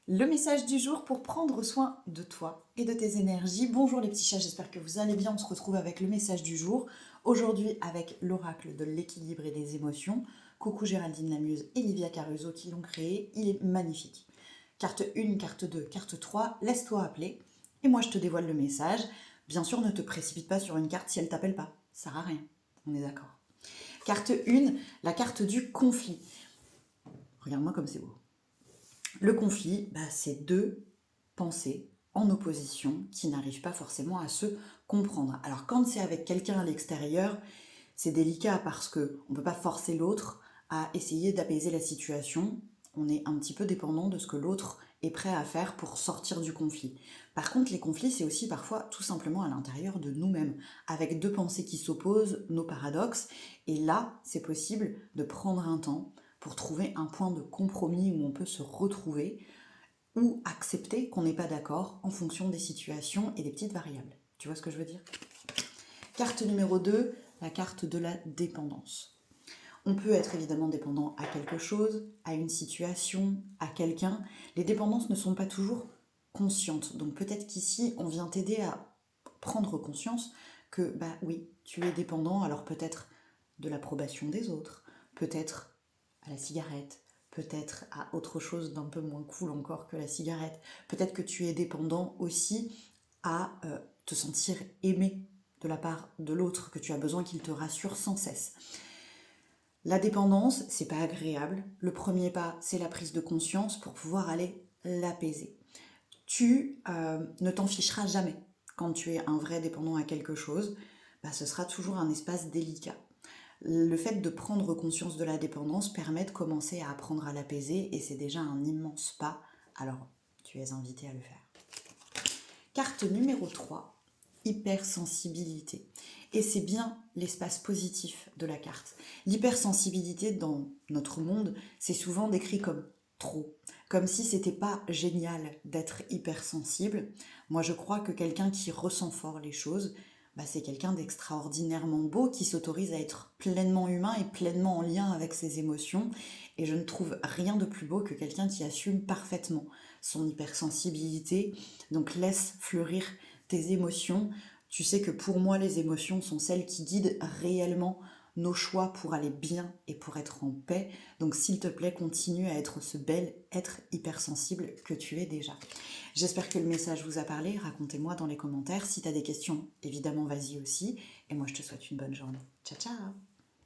Le message du jour pour prendre soin de toi et de tes énergies. Bonjour les petits chats, j'espère que vous allez bien. On se retrouve avec le message du jour. Aujourd'hui avec l'oracle de l'équilibre et des émotions. Coucou Géraldine Lamuse et Livia Caruso qui l'ont créé. Il est magnifique. Carte 1, carte 2, carte 3, laisse-toi appeler. Et moi je te dévoile le message. Bien sûr, ne te précipite pas sur une carte si elle t'appelle pas. Ça sert à rien. On est d'accord. Carte 1, la carte du conflit. Regarde-moi comme c'est beau. Le conflit, c'est deux pensées en opposition qui n'arrivent pas forcément à se comprendre. Alors quand c'est avec quelqu'un à l'extérieur, c'est délicat parce qu'on ne peut pas forcer l'autre à essayer d'apaiser la situation. On est un petit peu dépendant de ce que l'autre est prêt à faire pour sortir du conflit. Par contre, les conflits, c'est aussi parfois tout simplement à l'intérieur de nous-mêmes, avec deux pensées qui s'opposent, nos paradoxes. Et là, c'est possible de prendre un temps pour trouver un point de compromis où on peut se retrouver ou accepter qu'on n'est pas d'accord en fonction des situations et des petites variables. Tu vois ce que je veux dire ? Carte numéro 2, la carte de la dépendance. On peut être évidemment dépendant à quelque chose, à une situation, à quelqu'un. Les dépendances ne sont pas toujours conscientes. Donc peut-être qu'ici, on vient t'aider à prendre conscience que, oui, tu es dépendant, alors peut-être de l'approbation des autres, peut-être à la cigarette, peut-être à autre chose d'un peu moins cool encore que la cigarette. Peut-être que tu es dépendant aussi à te sentir aimé de la part de l'autre, que tu as besoin qu'il te rassure sans cesse. La dépendance, c'est pas agréable. Le premier pas, c'est la prise de conscience pour pouvoir aller l'apaiser. Tu ne t'en ficheras jamais. Quand tu es un vrai dépendant à quelque chose, ce sera toujours un espace délicat. Le fait de prendre conscience de la dépendance permet de commencer à apprendre à l'apaiser et c'est déjà un immense pas. Alors, tu es invité à le faire. Carte numéro 3, hypersensibilité. Et c'est bien l'espace positif de la carte. L'hypersensibilité dans notre monde, c'est souvent décrit comme trop. Comme si c'était pas génial d'être hypersensible. Moi, je crois que quelqu'un qui ressent fort les choses, c'est quelqu'un d'extraordinairement beau qui s'autorise à être pleinement humain et pleinement en lien avec ses émotions. Et je ne trouve rien de plus beau que quelqu'un qui assume parfaitement son hypersensibilité. Donc laisse fleurir tes émotions. Tu sais que pour moi, les émotions sont celles qui guident réellement nos choix pour aller bien et pour être en paix. Donc s'il te plaît, continue à être ce bel être hypersensible que tu es déjà. J'espère que le message vous a parlé. Racontez-moi dans les commentaires. Si tu as des questions, évidemment, vas-y aussi. Et moi, je te souhaite une bonne journée. Ciao, ciao!